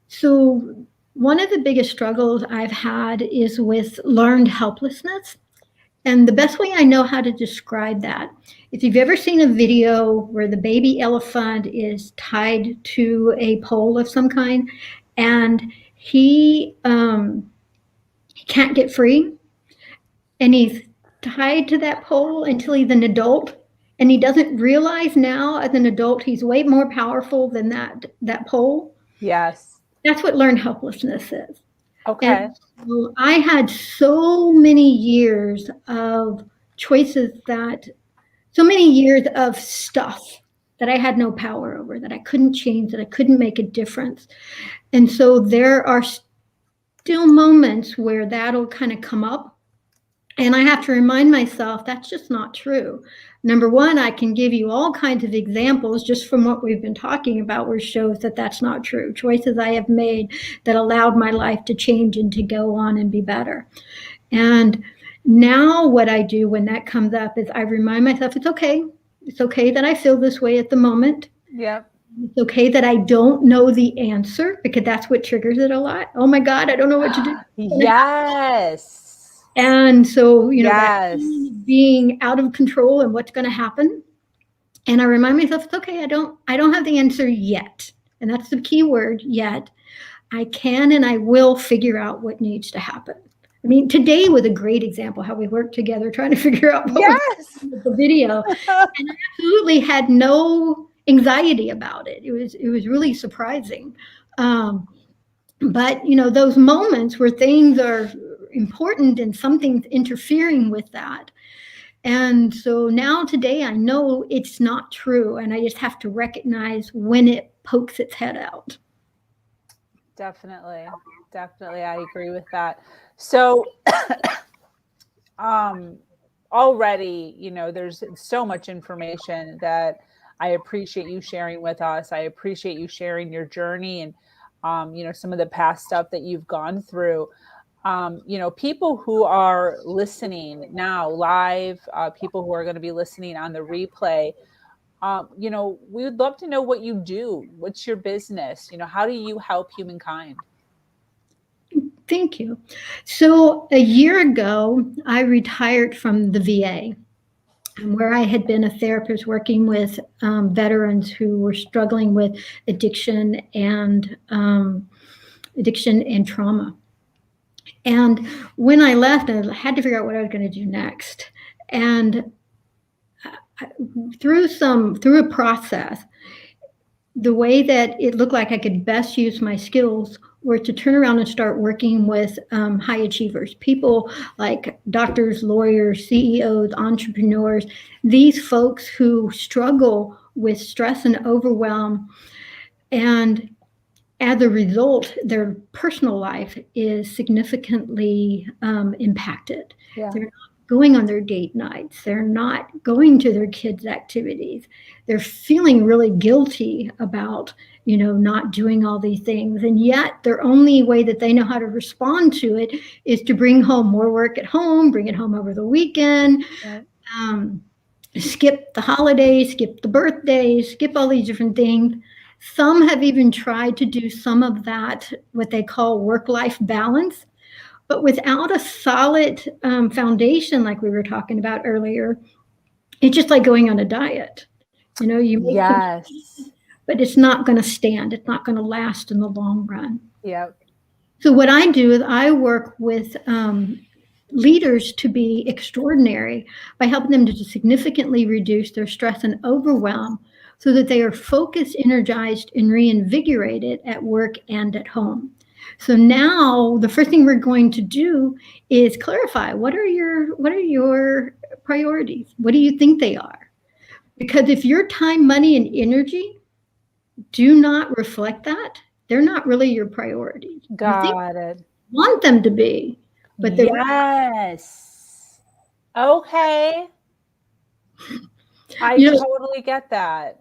S2: So, one of the biggest struggles I've had is with learned helplessness. And the best way I know how to describe that, if you've ever seen a video where the baby elephant is tied to a pole of some kind and he can't get free, and he's tied to that pole until he's an adult, and he doesn't realize now as an adult he's way more powerful than that pole.
S1: Yes.
S2: That's what learned helplessness is.
S1: Okay.
S2: And so I had so many years of choices so many years of stuff that I had no power over, that I couldn't change, that I couldn't make a difference. And so there are still moments where that'll kind of come up. And I have to remind myself that's just not true. Number one, I can give you all kinds of examples just from what we've been talking about, where shows that that's not true. Choices I have made that allowed my life to change and to go on and be better. And now what I do when that comes up is I remind myself it's okay. It's okay that I feel this way at the moment.
S1: Yep.
S2: It's okay that I don't know the answer, because that's what triggers it a lot. Oh my God, I don't know what to do.
S1: Yes.
S2: And so, that
S1: Yes.
S2: being out of control and what's going to happen. And I remind myself, it's okay. I don't have the answer yet. And that's the key word, yet. I can and I will figure out what needs to happen. I mean, today was a great example how we worked together trying to figure out what
S1: Yes.
S2: was the video. And I absolutely had no anxiety about it. It was really surprising. But those moments where things are important and something's interfering with that. And so now today I know it's not true, and I just have to recognize when it pokes its head out.
S1: Definitely. Definitely. I agree with that. So already, there's so much information that I appreciate you sharing with us. I appreciate you sharing your journey and some of the past stuff that you've gone through. People who are listening now live, people who are going to be listening on the replay, we would love to know what you do. What's your business? How do you help humankind?
S2: Thank you. So a year ago, I retired from the VA, where I had been a therapist working with veterans who were struggling with addiction and trauma. And when I left, I had to figure out what I was going to do next. And through a process, the way that it looked like I could best use my skills were to turn around and start working with high achievers, people like doctors, lawyers, CEOs, entrepreneurs, these folks who struggle with stress and overwhelm. And as a result, their personal life is significantly impacted.
S1: Yeah.
S2: They're not going on their date nights. They're not going to their kids' activities. They're feeling really guilty about, not doing all these things. And yet their only way that they know how to respond to it is to bring home more work at home, bring it home over the weekend,
S1: Right.
S2: Skip the holidays, skip the birthdays, skip all these different things. Some have even tried to do some of that, what they call work-life balance, but without a solid foundation, like we were talking about earlier, it's just like going on a diet. You make
S1: Yes.
S2: but it's not going to stand. It's not going to last in the long run.
S1: Yep.
S2: So what I do is I work with leaders to be extraordinary by helping them to significantly reduce their stress and overwhelm, so that they are focused, energized, and reinvigorated at work and at home. So now the first thing we're going to do is clarify what are your priorities? What do you think they are? Because if your time, money, and energy do not reflect that, they're not really your priorities.
S1: Got it.
S2: Want them to be, but they're
S1: yes. Okay. I totally get that.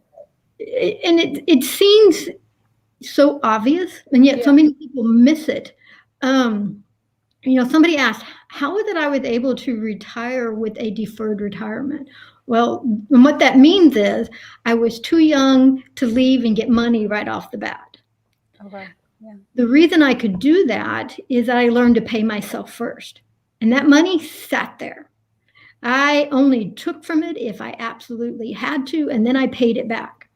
S2: And it seems so obvious, and yet so many people miss it. Somebody asked, how is it I was able to retire with a deferred retirement? Well, and what that means is I was too young to leave and get money right off the bat.
S1: Okay. Yeah.
S2: The reason I could do that is I learned to pay myself first. And that money sat there. I only took from it if I absolutely had to, and then I paid it back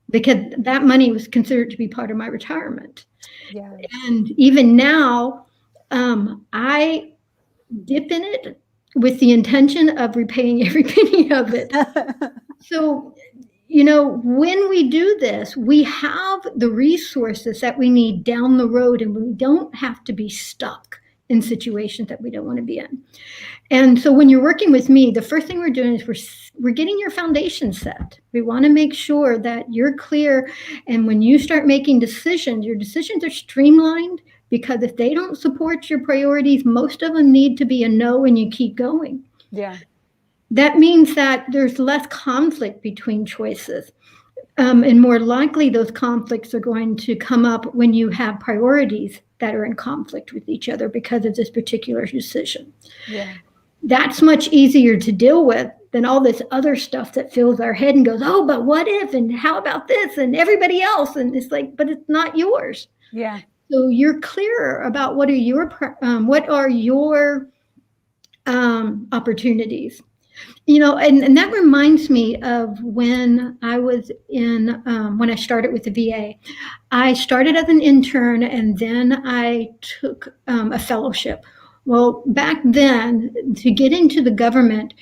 S2: because that money was considered to be part of my retirement.
S1: Yeah.
S2: And even now, I dip in it with the intention of repaying every penny of it. So, when we do this, we have the resources that we need down the road, and we don't have to be stuck in situations that we don't want to be in. And so when you're working with me, the first thing we're doing is we're getting your foundation set. We want to make sure that you're clear. And when you start making decisions, your decisions are streamlined, because if they don't support your priorities, most of them need to be a no, and you keep going.
S1: Yeah.
S2: That means that there's less conflict between choices. And more likely those conflicts are going to come up when you have priorities that are in conflict with each other because of this particular decision.
S1: Yeah.
S2: That's much easier to deal with than all this other stuff that fills our head and goes, oh, but what if, and how about this, and everybody else? And it's like, but it's not yours.
S1: Yeah.
S2: So you're clearer about what are your opportunities. And that reminds me of when I was when I started with the VA. I started as an intern, and then I took a fellowship. Well, back then, to get into the government,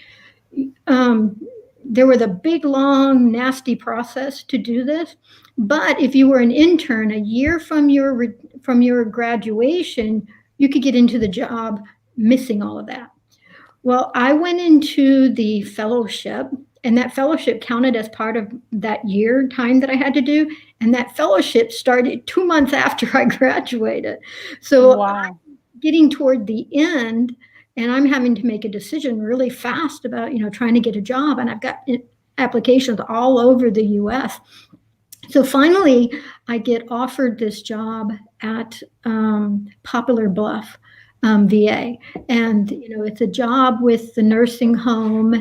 S2: there was a big, long, nasty process to do this. But if you were an intern, a year from your graduation, you could get into the job missing all of that. Well, I went into the fellowship, and that fellowship counted as part of that year time that I had to do. And that fellowship started 2 months after I graduated. So
S1: wow.
S2: I'm getting toward the end, and I'm having to make a decision really fast about, trying to get a job. And I've got applications all over the US. So finally, I get offered this job at Poplar Bluff. VA, and it's a job with the nursing home,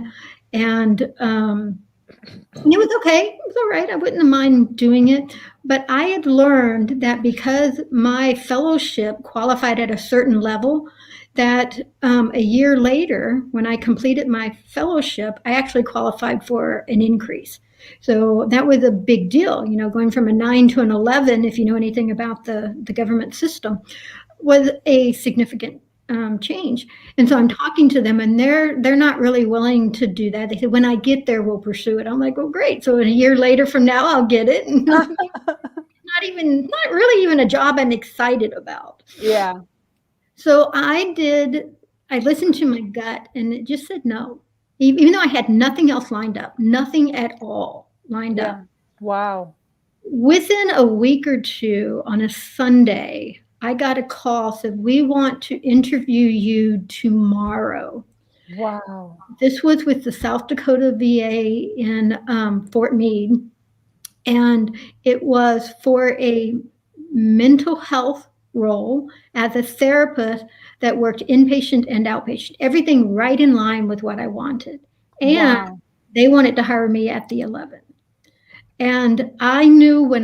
S2: and it was okay. It was all right. I wouldn't have minded doing it, but I had learned that because my fellowship qualified at a certain level, that a year later, when I completed my fellowship, I actually qualified for an increase. So that was a big deal, going from a 9 to an 11, if you know anything about the government system, was a significant change. And so I'm talking to them, and they're not really willing to do that. They said, when I get there, we'll pursue it. I'm like, well, great. So a year later from now, I'll get it. not really even a job I'm excited about.
S1: Yeah.
S2: So I listened to my gut, and it just said no, even though I had nothing else lined up, nothing at all lined up.
S1: Wow.
S2: Within a week or two, on a Sunday, I got a call, said, we want to interview you tomorrow.
S1: Wow.
S2: This was with the South Dakota VA in Fort Meade. And it was for a mental health role as a therapist that worked inpatient and outpatient, everything right in line with what I wanted. And they wanted to hire me at the 11th. And I knew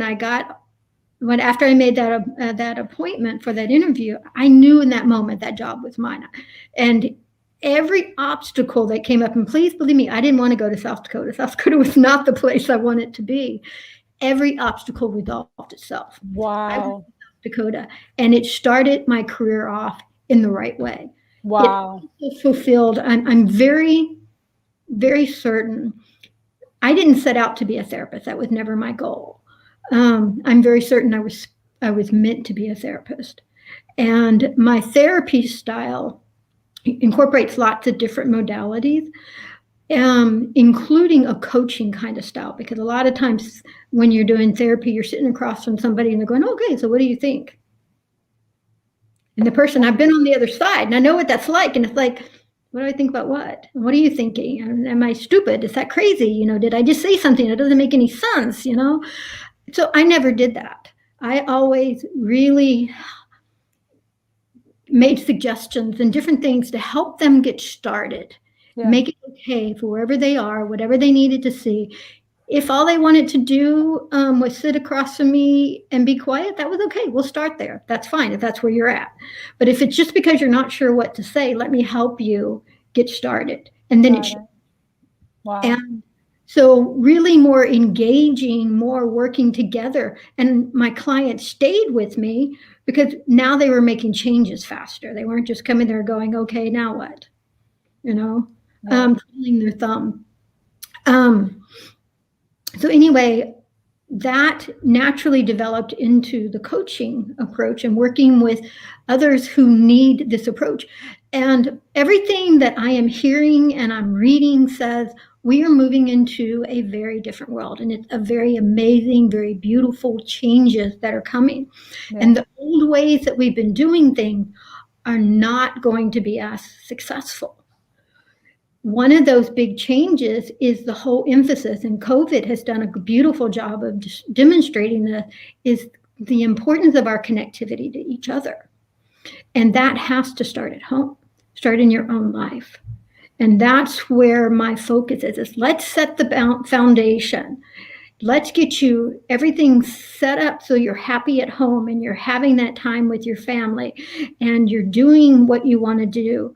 S2: after I made that appointment for that interview, I knew in that moment that job was mine. And every obstacle that came up, and please believe me, I didn't want to go to South Dakota. South Dakota was not the place I wanted to be. Every obstacle resolved itself.
S1: Wow.
S2: I went to South Dakota, and it started my career off in the right way.
S1: Wow.
S2: It fulfilled. I'm very, very certain. I didn't set out to be a therapist. That was never my goal. I'm very certain I was meant to be a therapist. And my therapy style incorporates lots of different modalities, including a coaching kind of style, because a lot of times when you're doing therapy, you're sitting across from somebody and they're going, okay, so what do you think? And the person, I've been on the other side and I know what that's like. And it's like, what do I think about what? What are you thinking? Am I stupid? Is that crazy? Did I just say something that doesn't make any sense? So I never did that. I always really made suggestions and different things to help them get started. Yeah. Make it okay for wherever they are, whatever they needed to see. If all they wanted to do was sit across from me and be quiet, that was okay. We'll start there. That's fine if that's where you're at. But if it's just because you're not sure what to say, let me help you get started. And then
S1: Wow.
S2: And so really more engaging, more working together. And my clients stayed with me because now they were making changes faster. They weren't just coming there going, okay, now what? Twiddling their thumb. So anyway, that naturally developed into the coaching approach and working with others who need this approach. And everything that I am hearing and I'm reading says we are moving into a very different world. And it's a very amazing, very beautiful changes that are coming. Yeah. And the old ways that we've been doing things are not going to be as successful. One of those big changes is the whole emphasis, and COVID has done a beautiful job of demonstrating this, is the importance of our connectivity to each other. And that has to start at home, start in your own life. And that's where my focus is let's set the foundation. Let's get you everything set up so you're happy at home and you're having that time with your family and you're doing what you want to do.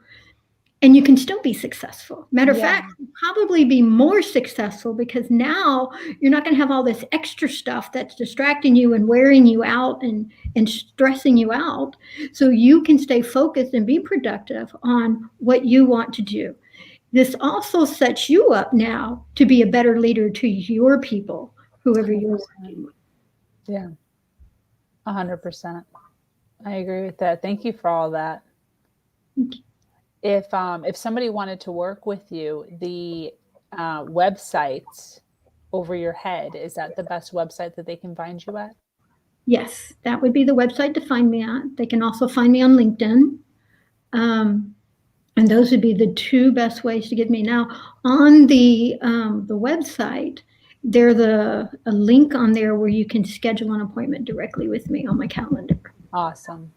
S2: And you can still be successful. Matter of fact, you'll probably be more successful because now you're not going to have all this extra stuff that's distracting you and wearing you out and stressing you out. So you can stay focused and be productive on what you want to do. This also sets you up now to be a better leader to your people, whoever you're working with.
S1: Yeah, 100%. I agree with that. Thank you for all that.
S2: Thank you.
S1: If somebody wanted to work with you, the website over your head, is that the best website that they can find you at?
S2: Yes, that would be the website to find me at. They can also find me on LinkedIn. And those would be the two best ways to get me. Now, on the website, there's a link on there where you can schedule an appointment directly with me on my calendar.
S1: Awesome.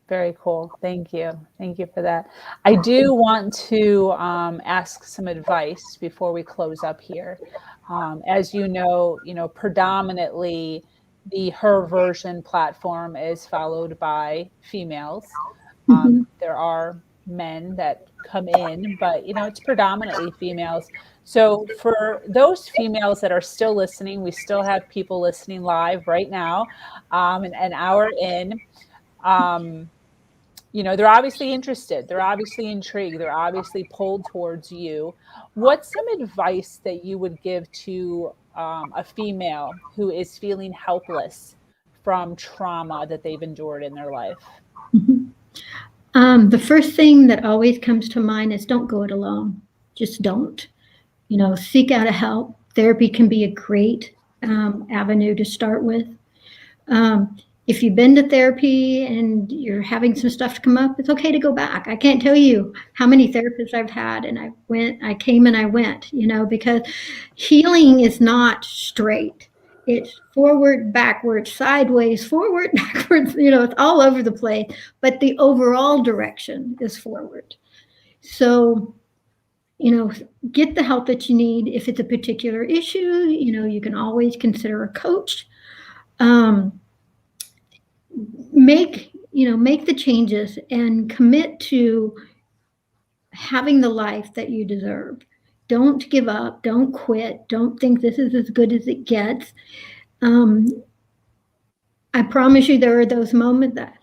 S1: Very cool. Thank you. Thank you for that. I do want to ask some advice before we close up here. As you know, predominantly the Her Version platform is followed by females. There are men that come in, but it's predominantly females. So for those females that are still listening, we still have people listening live right now, an hour in. They're obviously interested. They're obviously intrigued. They're obviously pulled towards you. What's some advice that you would give to a female who is feeling helpless from trauma that they've endured in their life?
S2: The first thing that always comes to mind is don't go it alone. Just don't. Seek out help. Therapy can be a great avenue to start with. If you've been to therapy and you're having some stuff to come up, it's okay to go back. I can't tell you how many therapists I've had, and I came and I went, because healing is not straight. It's forward, backwards, sideways, forward, backwards, it's all over the place, but the overall direction is forward. So, get the help that you need. If it's a particular issue, you can always consider a coach. Make the changes and commit to having the life that you deserve. Don't give up. Don't quit. Don't think this is as good as it gets. I promise you there are those moments that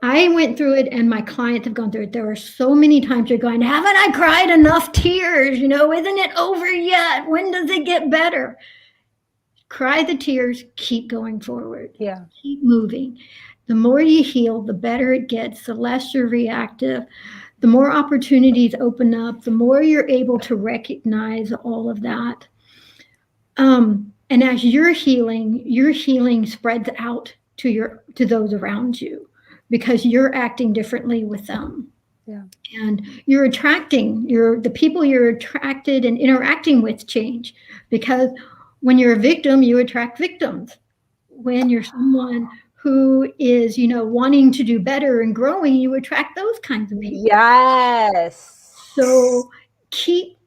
S2: I went through it and my clients have gone through it. There are so many times you're going, haven't I cried enough tears? Isn't it over yet? When does it get better? Cry the tears, keep going forward.
S1: Yeah.
S2: Keep moving. The more you heal, the better it gets, the less you're reactive, the more opportunities open up, the more you're able to recognize all of that. And as your healing spreads out to those around you because you're acting differently with them.
S1: Yeah.
S2: And you're attracting the people you're attracted and interacting with change, because when you're a victim, you attract victims. When you're someone who is, wanting to do better and growing, you attract those kinds of people.
S1: Yes.
S2: So keep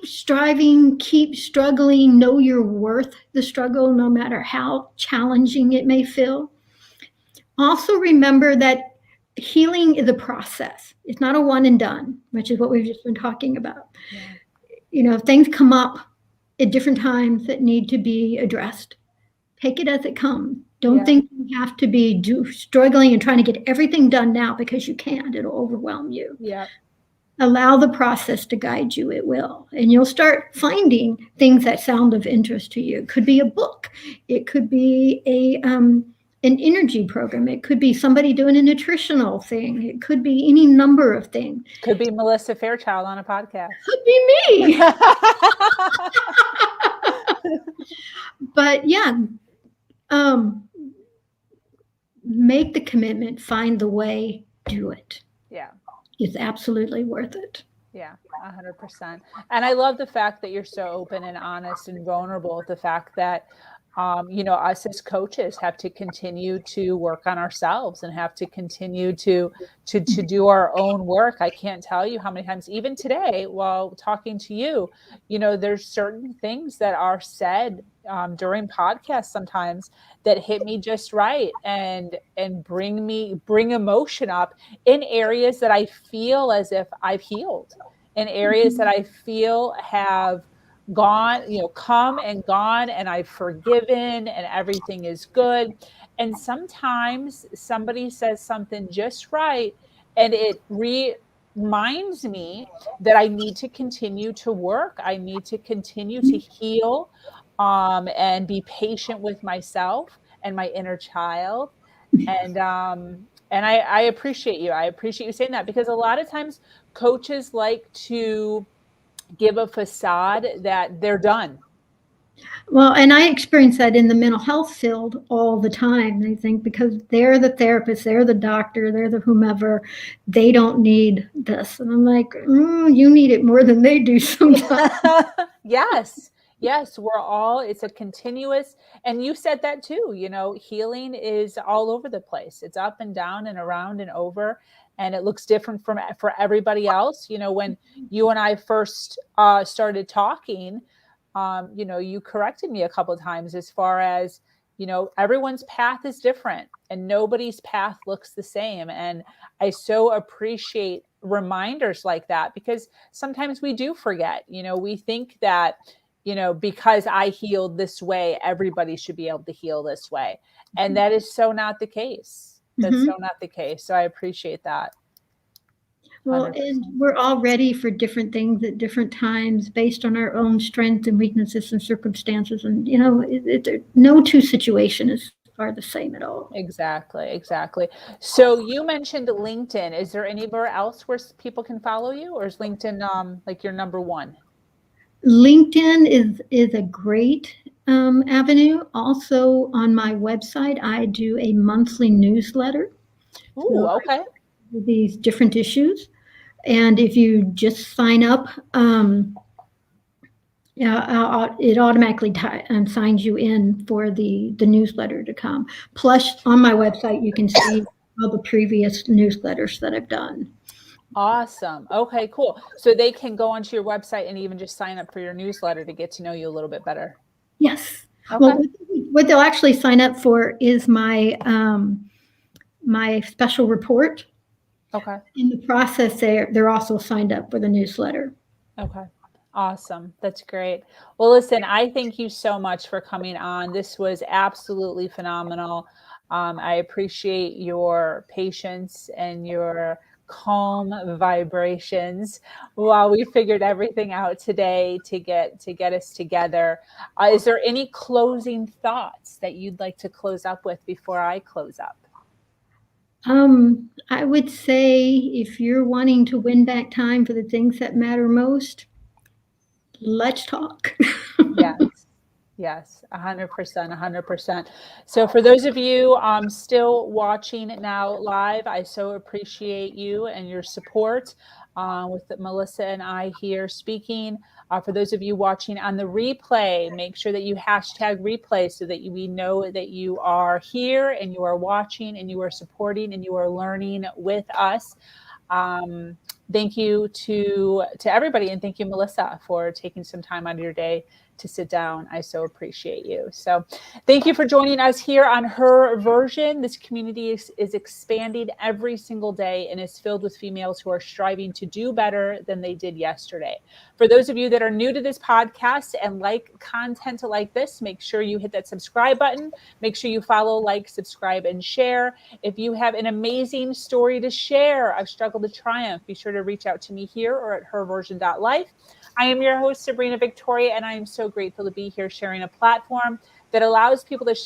S2: striving, keep struggling, know you're worth the struggle, no matter how challenging it may feel. Also remember that healing is a process. It's not a one and done, which is what we've just been talking about.
S1: Yeah.
S2: Things come up at different times that need to be addressed. Take it as it comes. Don't think you have to be struggling and trying to get everything done now, because you can't. It'll overwhelm you.
S1: Yeah.
S2: Allow the process to guide you. It will. And you'll start finding things that sound of interest to you. It could be a book. It could be an energy program. It could be somebody doing a nutritional thing. It could be any number of things.
S1: Could be Melissa Fairchild on a podcast.
S2: Could be me. But yeah, make the commitment, find the way, do it.
S1: Yeah.
S2: It's absolutely worth it.
S1: Yeah, 100%. And I love the fact that you're so open and honest and vulnerable with the fact that, us as coaches have to continue to work on ourselves and have to continue to do our own work. I can't tell you how many times, even today, while talking to you, there's certain things that are said during podcasts sometimes that hit me just right and bring emotion up in areas that I feel as if I've healed, in areas that I feel have gone, come and gone, and I've forgiven and everything is good. And sometimes somebody says something just right and it reminds me that I need to continue to work. I need to continue to heal and be patient with myself and my inner child. And I appreciate you. I appreciate you saying that, because a lot of times coaches like to give a facade that they're done.
S2: Well, and I experience that in the mental health field all the time. I think because they're the therapist, they're the doctor, they're the whomever, they don't need this. And I'm like, you need it more than they do sometimes.
S1: Yes. It's a continuous, and you said that too, healing is all over the place. It's up and down and around and over. And it looks different for everybody else. When you and I first started talking, you corrected me a couple of times as far as, everyone's path is different and nobody's path looks the same. And I so appreciate reminders like that, because sometimes we do forget, we think that, because I healed this way, everybody should be able to heal this way. And that is so not the case. That's so not the case. So I appreciate that.
S2: Well,
S1: 100%.
S2: and we're all ready for different things at different times based on our own strengths and weaknesses and circumstances. And, no two situations are the same at all.
S1: Exactly. So you mentioned LinkedIn. Is there anywhere else where people can follow you, or is LinkedIn like your number one?
S2: LinkedIn is a great avenue. Also on my website, I do a monthly newsletter.
S1: Ooh, okay.
S2: These different issues. And if you just sign up, it automatically signs you in for the newsletter to come. Plus, on my website, you can see all the previous newsletters that I've done.
S1: Awesome. Okay, cool. So they can go onto your website and even just sign up for your newsletter to get to know you a little bit better.
S2: Yes.
S1: Okay.
S2: Well, what they'll actually sign up for is my my special report.
S1: Okay.
S2: In the process, they're also signed up for the newsletter.
S1: Okay. Awesome. That's great. Well, listen, I thank you so much for coming on. This was absolutely phenomenal. I appreciate your patience and your calm vibrations while we figured everything out today to get us together. Is there any closing thoughts that you'd like to close up with before I close up?
S2: I would say if you're wanting to win back time for the things that matter most, let's talk.
S1: Yes. Yes, 100%, 100%. So for those of you still watching now live, I so appreciate you and your support with Melissa and I here speaking. For those of you watching on the replay, make sure that you hashtag replay so that we know that you are here and you are watching and you are supporting and you are learning with us. Thank you to everybody, and thank you, Melissa, for taking some time out of your day to sit down. I so appreciate you. So thank you for joining us here on Her Version. This community is expanding every single day and is filled with females who are striving to do better than they did yesterday. For those of you that are new to this podcast and like content like this, make sure you hit that subscribe button. Make sure you follow, like, subscribe, and share. If you have an amazing story to share, a struggle to triumph, be sure to reach out to me here or at herversion.life. I am your host, Sabrina Victoria, and I am so grateful to be here sharing a platform that allows people to